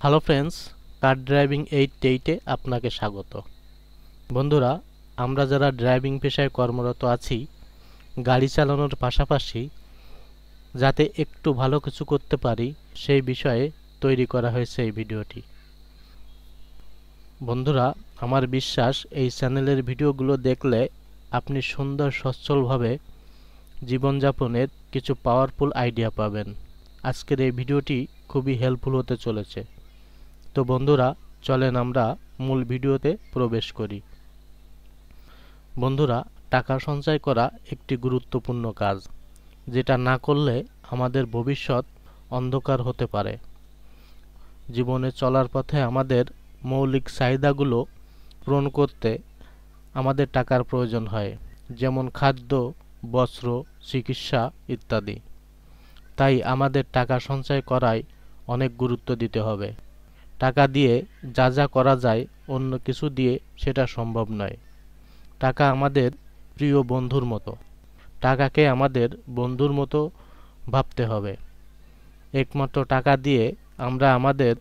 Hello friends, কার driving 8 আপনাকে স্বাগত। বন্ধুরা, আমরা যারা ড্রাইভিং পেশায় কর্মরত আছি, গাড়ি চালানোর পাশাপাশি যাতে একটু ভালো কিছু করতে পারি সেই বিষয়ে তৈরি করা হয়েছে এই ভিডিওটি। বন্ধুরা, আমার বিশ্বাস এই চ্যানেলের ভিডিওগুলো দেখলে আপনি সুন্দর সচ্ছলভাবে জীবনযাপনের কিছু পাওয়ারফুল আইডিয়া পাবেন। আজকের এই ভিডিওটি খুবই হেল্পফুল হতে চলেছে। তো বন্ধুরা, চলেন আমরা মূল ভিডিওতে প্রবেশ করি। বন্ধুরা, টাকা সঞ্চয় করা একটি গুরুত্বপূর্ণ কাজ, যেটা না করলে আমাদের ভবিষ্যৎ অন্ধকার হতে পারে। জীবনে চলার পথে আমাদের মৌলিক চাহিদাগুলো পূরণ করতে আমাদের টাকার প্রয়োজন হয়, যেমন খাদ্য, বস্ত্র, চিকিৎসা ইত্যাদি। তাই আমাদের টাকা সঞ্চয় করায় অনেক গুরুত্ব দিতে হবে। টাকা দিয়ে যা যা করা যায়, অন্য কিছু দিয়ে সেটা সম্ভব নয়। টাকা আমাদের প্রিয় বন্ধুর মতো। টাকাকে আমাদের বন্ধুর মতো ভাবতে হবে। একমাত্র টাকা দিয়ে আমরা আমাদের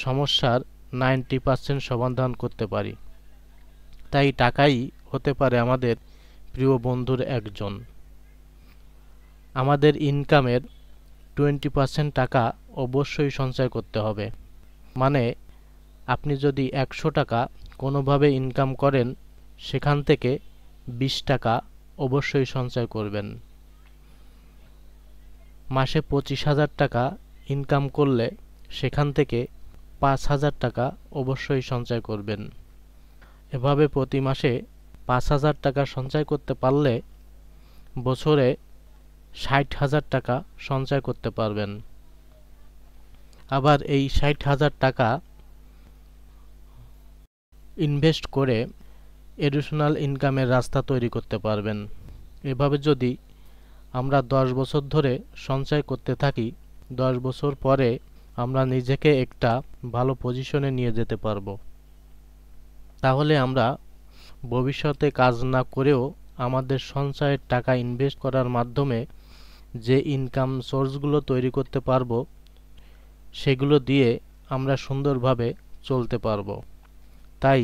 সমস্যার 90% সমাধান করতে পারি। তাই টাকাই হতে পারে আমাদের প্রিয় বন্ধুর একজন। আমাদের ইনকামের 20% টাকা অবশ্যই সঞ্চয় করতে হবে। মানে, আপনি যদি 100 টাকা কোনোভাবে ইনকাম করেন, সেখান থেকে 20 টাকা অবশ্যই সঞ্চয় করবেন। মাসে 25,000 টাকা ইনকাম করলে সেখান থেকে 5,000 টাকা অবশ্যই সঞ্চয় করবেন। এভাবে প্রতি মাসে 5,000 টাকা সঞ্চয় করতে পারলে বছরে 60,000 টাকা সঞ্চয় করতে পারবেন। আবার এই 60,000 টাকা ইনভেস্ট করে এডিশনাল ইনকামের রাস্তা তৈরি করতে পারবেন। এভাবে যদি আমরা 10 বছর ধরে সঞ্চয় করতে থাকি, 10 বছর পরে আমরা নিজেকে একটা ভালো পজিশনে নিয়ে যেতে পারবো। তাহলে আমরা ভবিষ্যতে কাজ না করেও আমাদের সঞ্চয়ের টাকা ইনভেস্ট করার মাধ্যমে যে ইনকাম সোর্সগুলো তৈরি করতে পারবো, সেগুলো দিয়ে আমরা সুন্দরভাবে চলতে পারবো। তাই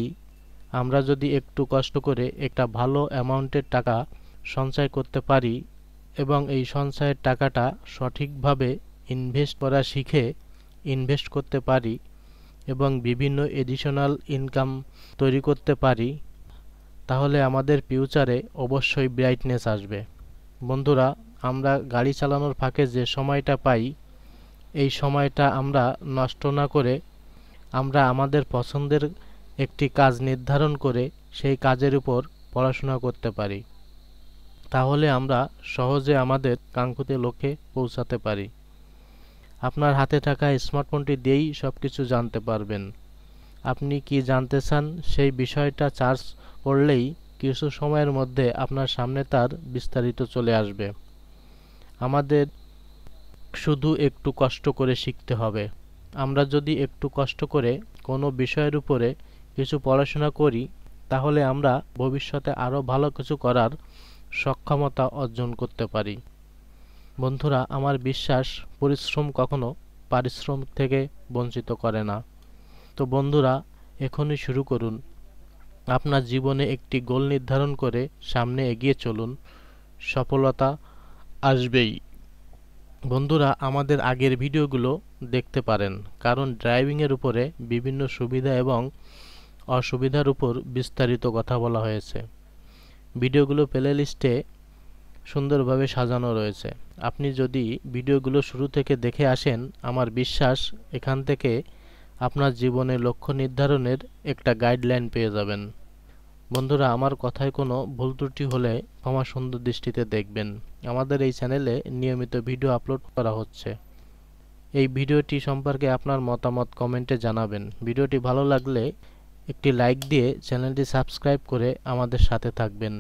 আমরা যদি একটু কষ্ট করে একটা ভালো অ্যামাউন্টের টাকা সঞ্চয় করতে পারি এবং এই সঞ্চয়ের টাকাটা সঠিকভাবে ইনভেস্ট করা শিখে ইনভেস্ট করতে পারি এবং বিভিন্ন এডিশনাল ইনকাম তৈরি করতে পারি, তাহলে আমাদের ফিউচারে অবশ্যই ব্রাইটনেস আসবে। বন্ধুরা, আমরা গাড়ি চালানোর ফাঁকে যে সময়টা পাই, এই সময়টা আমরা নষ্ট না করে আমরা আমাদের পছন্দের একটি কাজ নির্ধারণ করে সেই কাজের উপর পড়াশোনা করতে পারি। তাহলে আমরা সহজে আমাদের কাঙ্ক্ষিত লক্ষ্যে পৌঁছাতে পারি। আপনার হাতে থাকা স্মার্টফোনটি দিয়েই সবকিছু জানতে পারবেন। আপনি কি জানতে চান, সেই বিষয়টা সার্চ করলেই কিছু সময়ের মধ্যে আপনার সামনে তার বিস্তারিত চলে আসবে। আমাদের শুধু একটু কষ্ট করে শিখতে হবে। আমরা যদি একটু কষ্ট করে কোনো বিষয়ের উপরে কিছু পড়াশোনা করি, তাহলে আমরা ভবিষ্যতে আরও ভালো কিছু করার সক্ষমতা অর্জন করতে পারি। বন্ধুরা, আমার বিশ্বাস পরিশ্রম কখনো পারিশ্রমিক থেকে বঞ্চিত করে না। তো বন্ধুরা, এখনই শুরু করুন। আপনার জীবনে একটি গোল নির্ধারণ করে সামনে এগিয়ে চলুন। সফলতা আসবেই। বন্ধুরা, আমাদের আগের ভিডিওগুলো দেখতে পারেন, কারণ ড্রাইভিংয়ের উপরে বিভিন্ন সুবিধা এবং অসুবিধার উপর বিস্তারিত কথা বলা হয়েছে। ভিডিওগুলো প্লে লিস্টে সুন্দরভাবে সাজানো রয়েছে। আপনি যদি ভিডিওগুলো শুরু থেকে দেখে আসেন, আমার বিশ্বাস এখান থেকে আপনার জীবনে লক্ষ্য নির্ধারণের একটা গাইডলাইন পেয়ে যাবেন। বন্ধুরা, আমার কথায় কোনো ভুল ত্রুটি হলে ক্ষমা সুন্দর দৃষ্টিতে দেখবেন। আমাদের এই চ্যানেলে নিয়মিত ভিডিও আপলোড করা হচ্ছে। এই ভিডিওটি সম্পর্কে আপনার মতামত কমেন্টে জানাবেন। ভিডিওটি ভালো লাগলে একটি লাইক দিয়ে চ্যানেলটি সাবস্ক্রাইব করে আমাদের সাথে থাকবেন।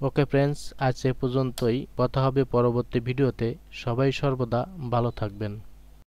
ওকে ফ্রেন্ডস, আজ এ পর্যন্তই। কথা হবে পরবর্তী ভিডিওতে। সবাই সর্বদা ভালো থাকবেন।